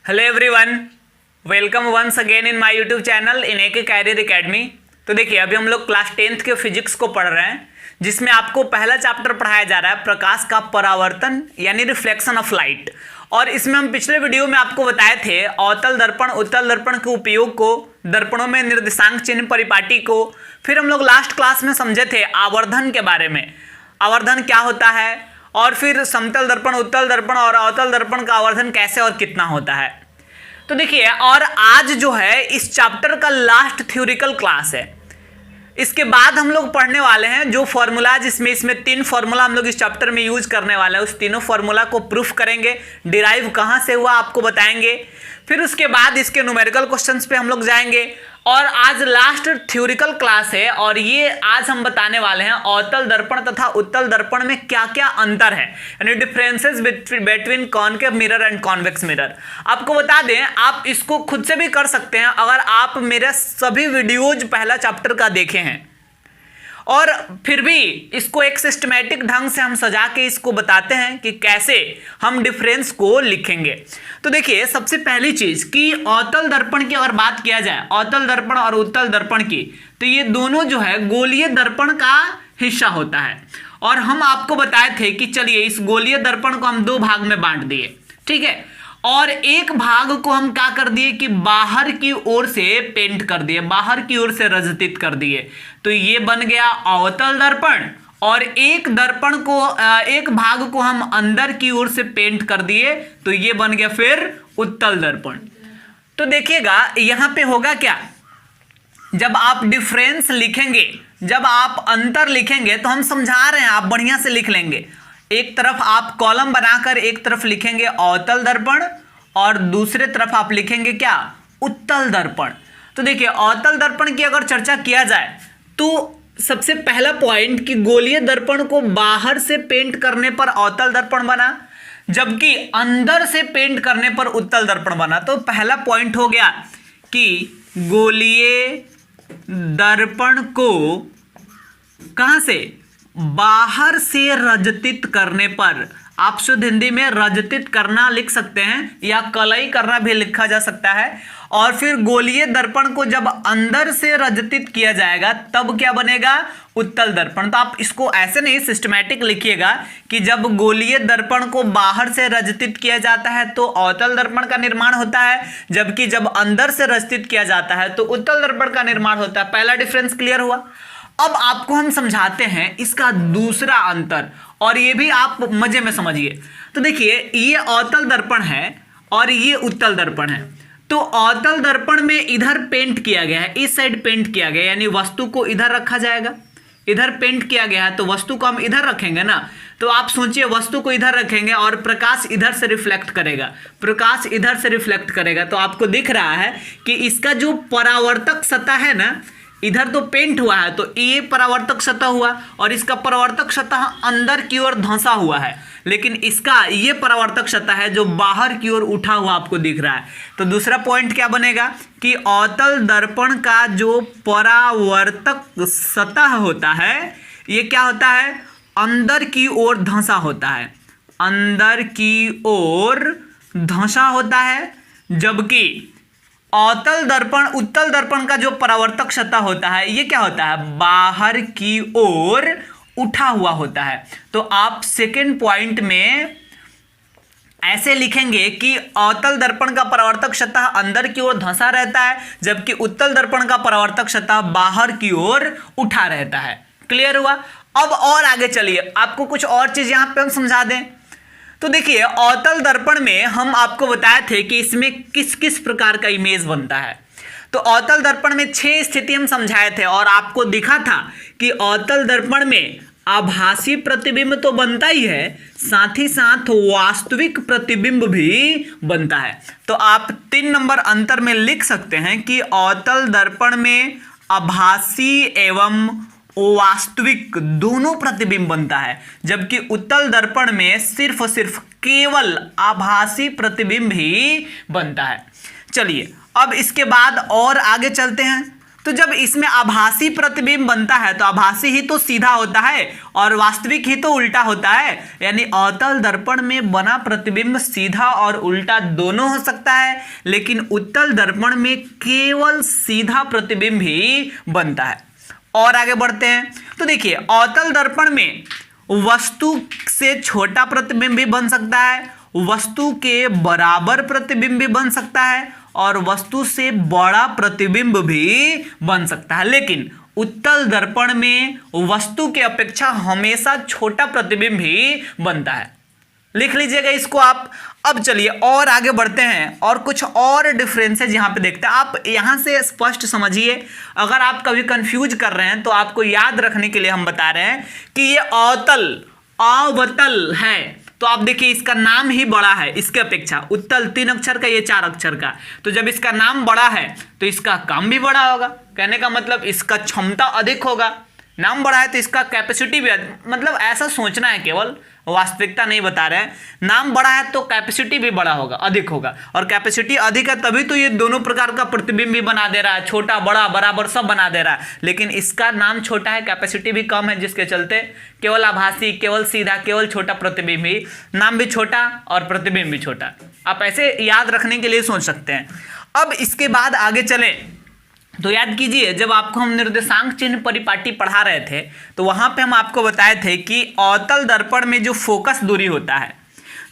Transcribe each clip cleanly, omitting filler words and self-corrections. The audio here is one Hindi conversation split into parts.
Hello everyone, welcome once again in my YouTube channel in AK career academy. तो देखिए, अभी हम लोग क्लास 10th के फिजिक्स को पढ़ रहे हैं, जिसमें आपको पहला चैप्टर पढ़ाया जा रहा है प्रकाश का परावर्तन यानी रिफ्लेक्शन ऑफ लाइट। और इसमें हम पिछले वीडियो में आपको बताए थे अवतल दर्पण उत्तल दर्पण के उपयोग को, दर्पणों में निर्देशांक चिन्ह परिपाटी को। फिर हम लोग लास्ट क्लास में समझे थे आवर्धन के बारे में, आवर्धन क्या होता है, और फिर समतल दर्पण, उत्तल दर्पण और अवतल दर्पण का आवर्धन कैसे और कितना होता है। तो देखिए, और आज जो है इस चैप्टर का लास्ट थ्योरिकल क्लास है। इसके बाद हम लोग पढ़ने वाले हैं जो फॉर्मूला, जिसमें इसमें 3 फॉर्मूला हम लोग इस चैप्टर में यूज करने वाले हैं। उस तीनों फॉर्मूला को प्रूफ करेंगे, डिराइव कहाँ से हुआ आपको बताएंगे। फिर उसके बाद इसके न्यूमेरिकल क्वेश्चंस पे हम लोग जाएंगे। और आज लास्ट थ्योरिकल क्लास है, और ये आज हम बताने वाले हैं अवतल दर्पण तथा उत्तल दर्पण में क्या क्या अंतर है, यानी differences between concave mirror and convex mirror. आपको बता दें, आप इसको खुद से भी कर सकते हैं अगर आप मेरे सभी वीडियोज पहला चैप्टर का देखे हैं, और फिर भी इसको एक सिस्टमैटिक ढंग से हम सजा के इसको बताते हैं कि कैसे हम डिफरेंस को लिखेंगे। तो देखिए, सबसे पहली चीज कि अवतल दर्पण की अगर बात किया जाए, अवतल दर्पण और उत्तल दर्पण की, तो ये दोनों जो है गोलीय दर्पण का हिस्सा होता है। और हम आपको बताए थे कि चलिए इस गोलीय दर्पण को हम 2 भाग में बांट दिए, ठीक है। और एक भाग को हम क्या कर दिए कि बाहर की ओर से पेंट कर दिए, बाहर की ओर से रजतित कर दिए। तो ये बन गया अवतल दर्पण। और एक दर्पण को, एक भाग को हम अंदर की ओर से पेंट कर दिए, तो ये बन गया फिर उत्तल दर्पण। तो देखिएगा यहां पे होगा क्या, जब आप डिफरेंस लिखेंगे, जब आप अंतर लिखेंगे, तो हम समझा रहे हैं, आप बढ़िया से लिख लेंगे। एक तरफ आप कॉलम बनाकर एक तरफ लिखेंगे अवतल दर्पण और दूसरे तरफ आप लिखेंगे क्या, उत्तल दर्पण। तो देखिए, अवतल दर्पण की अगर चर्चा किया जाए तो सबसे पहला पॉइंट कि गोलीय दर्पण को बाहर से पेंट करने पर अवतल दर्पण बना, जबकि अंदर से पेंट करने पर उत्तल दर्पण बना। तो पहला पॉइंट हो गया कि गोलीय दर्पण को कहां से, बाहर से रजतित करने पर, आप शुद्ध हिंदी में रजतित करना लिख सकते हैं या कलई करना भी लिखा जा सकता है। और फिर गोलीय दर्पण को जब अंदर से रजतित किया जाएगा तब क्या बनेगा, उत्तल दर्पण। तो आप इसको ऐसे नहीं सिस्टमैटिक लिखिएगा कि जब गोलीय दर्पण को बाहर से रजतित किया जाता है तो अवतल दर्पण का निर्माण होता है, जबकि जब अंदर से रजतित किया जाता है तो उत्तल दर्पण का निर्माण होता है। पहला डिफरेंस क्लियर हुआ। अब आपको हम समझाते हैं इसका दूसरा अंतर, और ये भी आप मजे में समझिए। तो देखिए, ये अवतल दर्पण है और ये उत्तल दर्पण है। तो अवतल दर्पण में इधर पेंट किया गया है, इस साइड पेंट किया गया है, यानी वस्तु को इधर रखा जाएगा। इधर पेंट किया गया है तो वस्तु को हम इधर रखेंगे ना। तो आप सोचिए, वस्तु को इधर रखेंगे और प्रकाश इधर से रिफ्लेक्ट करेगा, प्रकाश इधर से रिफ्लेक्ट करेगा। तो आपको दिख रहा है कि इसका जो परावर्तक सतह है ना, इधर तो पेंट हुआ है तो ये परावर्तक सतह हुआ, और इसका परावर्तक सतह अंदर की ओर धंसा हुआ है, लेकिन इसका ये परावर्तक सतह है जो बाहर की ओर उठा हुआ आपको दिख रहा है। तो दूसरा पॉइंट क्या बनेगा कि अवतल दर्पण का जो परावर्तक सतह होता है, ये क्या होता है, अंदर की ओर धंसा होता है, अंदर की ओर धंसा होता है। जबकि अवतल दर्पण, उत्तल दर्पण का जो परावर्तक सतह होता है, ये क्या होता है, बाहर की ओर उठा हुआ होता है। तो आप सेकेंड पॉइंट में ऐसे लिखेंगे कि अवतल दर्पण का परावर्तक सतह अंदर की ओर धंसा रहता है, जबकि उत्तल दर्पण का परावर्तक सतह बाहर की ओर उठा रहता है। क्लियर हुआ। अब और आगे चलिए, आपको कुछ और चीज यहां पे हम समझा दें। तो देखिए, अवतल दर्पण में हम आपको बताए थे कि इसमें किस किस प्रकार का इमेज बनता है। तो अवतल दर्पण में 6 स्थिति हम समझाए थे, और आपको दिखा था कि अवतल दर्पण में आभासी प्रतिबिंब तो बनता ही है, साथ ही साथ वास्तविक प्रतिबिंब भी बनता है। तो आप 3 नंबर अंतर में लिख सकते हैं कि अवतल दर्पण में आभासी एवं वास्तविक दोनों प्रतिबिंब बनता है, जबकि उत्तल दर्पण में सिर्फ और सिर्फ केवल आभासी प्रतिबिंब ही बनता है। चलिए, अब इसके बाद और आगे चलते हैं। तो जब इसमें आभासी प्रतिबिंब बनता है तो आभासी ही तो सीधा होता है और वास्तविक ही तो उल्टा होता है, यानी अवतल दर्पण में बना प्रतिबिंब सीधा और उल्टा दोनों हो सकता है, लेकिन उत्तल दर्पण में केवल सीधा प्रतिबिंब ही बनता है। और आगे बढ़ते हैं तो देखिए, अवतल दर्पण में वस्तु से छोटा प्रतिबिंब भी बन सकता है, वस्तु के बराबर प्रतिबिंब भी बन सकता है और वस्तु से बड़ा प्रतिबिंब भी बन सकता है, लेकिन उत्तल दर्पण में वस्तु के अपेक्षा हमेशा छोटा प्रतिबिंब ही बनता है। लिख लीजिएगा इसको आप। अब चलिए और आगे बढ़ते हैं और कुछ और डिफरेंसेस यहाँ पे देखते हैं। आप यहाँ से स्पष्ट समझिए, अगर आप कभी कंफ्यूज कर रहे हैं तो आपको याद रखने के लिए हम बता रहे हैं कि ये अवतल है, तो आप देखिए इसका नाम ही बड़ा है इसके अपेक्षा। उत्तल 3 अक्षर का, ये 4 अक्षर का, तो जब इसका नाम बड़ा है तो इसका काम भी बड़ा होगा। कहने का मतलब इसका क्षमता अधिक होगा। नाम बड़ा है तो इसका कैपेसिटी भी, मतलब ऐसा सोचना है, केवल वास्तविकता नहीं बता रहे हैं। नाम बड़ा है तो कैपेसिटी भी बड़ा होगा, अधिक होगा, और कैपेसिटी अधिक है तभी तो ये दोनों प्रकार का प्रतिबिंब भी बना दे रहा है, छोटा बड़ा बराबर सब बना दे रहा है। लेकिन इसका नाम छोटा है, कैपेसिटी भी कम है, जिसके चलते केवल आभासी, केवल सीधा, केवल छोटा प्रतिबिंब ही, नाम भी छोटा और प्रतिबिंब भी छोटा। आप ऐसे याद रखने के लिए सोच सकते हैं। अब इसके बाद आगे चले तो याद कीजिए, जब आपको हम निर्देशांक चिन्ह परिपाटी पढ़ा रहे थे तो वहां पे हम आपको बताए थे कि अवतल दर्पण में जो फोकस दूरी होता है,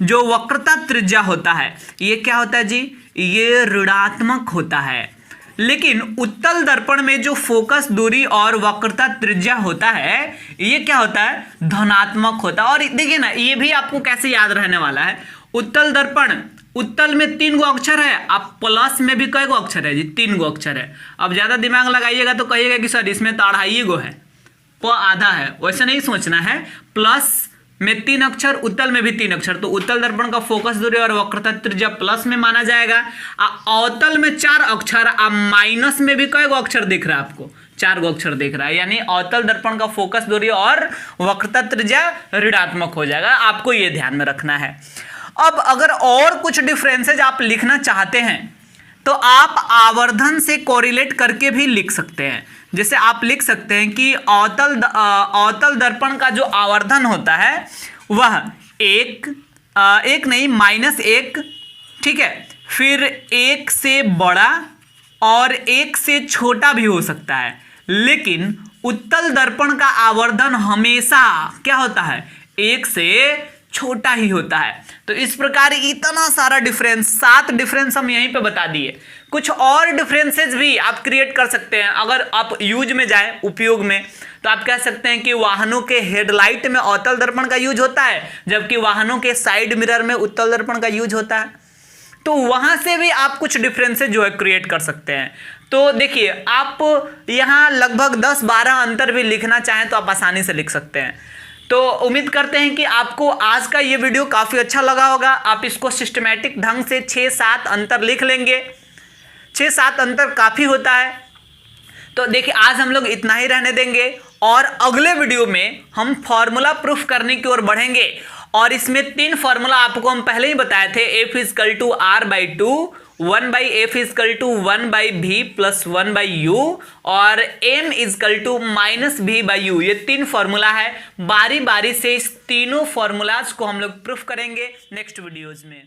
जो वक्रता त्रिज्या होता है, ये क्या होता है जी, ये ऋणात्मक होता है। लेकिन उत्तल दर्पण में जो फोकस दूरी और वक्रता त्रिज्या होता है, ये क्या होता है, धनात्मक होता है। और देखिए ना, ये भी आपको कैसे याद रहने वाला है। उत्तल दर्पण, उत्तल में 3 गो अक्षर है, आप प्लस में भी कई गो अक्षर है जी, 3 गो अक्षर है। अब ज्यादा दिमाग लगाइएगा तो कहिएगा कि सर इसमें तो 2.5 गो है, प आधा है, वैसे नहीं सोचना है। प्लस में 3 अक्षर, उत्तल में भी 3 अक्षर, तो उत्तल दर्पण का फोकस दूरी और वक्रता त्रिज्या प्लस में माना जाएगा। अवतल में 4 अक्षर, आप माइनस में भी कई गो अक्षर दिख रहा है आपको, 4 गो अक्षर दिख रहा है, यानी अवतल दर्पण का फोकस दूरी और वक्रता त्रिज्या ऋणात्मक हो जाएगा। आपको ये ध्यान में रखना है। अब अगर और कुछ डिफरेंसेज आप लिखना चाहते हैं तो आप आवर्धन से कोरिलेट करके भी लिख सकते हैं। जैसे आप लिख सकते हैं कि अवतल दर्पण का जो आवर्धन होता है वह एक नहीं -1, ठीक है, फिर 1 से बड़ा और 1 से छोटा भी हो सकता है। लेकिन उत्तल दर्पण का आवर्धन हमेशा क्या होता है, 1 से छोटा ही होता है। तो इस प्रकार इतना सारा डिफरेंस, 7 डिफरेंस हम यहीं पे बता दिए। कुछ और डिफरेंसेस भी आप क्रिएट कर सकते हैं। अगर आप यूज में जाएं, उपयोग में, तो आप कह सकते हैं कि वाहनों के हेडलाइट में अवतल दर्पण का यूज होता है, जबकि वाहनों के साइड मिरर में उत्तल दर्पण का यूज होता है। तो वहां से भी आप कुछ डिफरेंसेस जो है क्रिएट कर सकते हैं। तो देखिए, आप यहाँ लगभग 10-12 अंतर भी लिखना चाहें तो आप आसानी से लिख सकते हैं। तो उम्मीद करते हैं कि आपको आज का ये वीडियो काफ़ी अच्छा लगा होगा। आप इसको सिस्टमैटिक ढंग से 6-7 अंतर लिख लेंगे। 6-7 अंतर काफ़ी होता है। तो देखिए, आज हम लोग इतना ही रहने देंगे और अगले वीडियो में हम फॉर्मूला प्रूफ करने की ओर बढ़ेंगे। और इसमें 3 फॉर्मूला आपको हम पहले ही बताए थे, F = R/2, 1/F = 1/V + 1/U और M = -V/U। ये 3 फॉर्मूला है। बारी बारी से इस तीनों फॉर्मूलाज को हम लोग प्रूफ करेंगे नेक्स्ट वीडियोज में।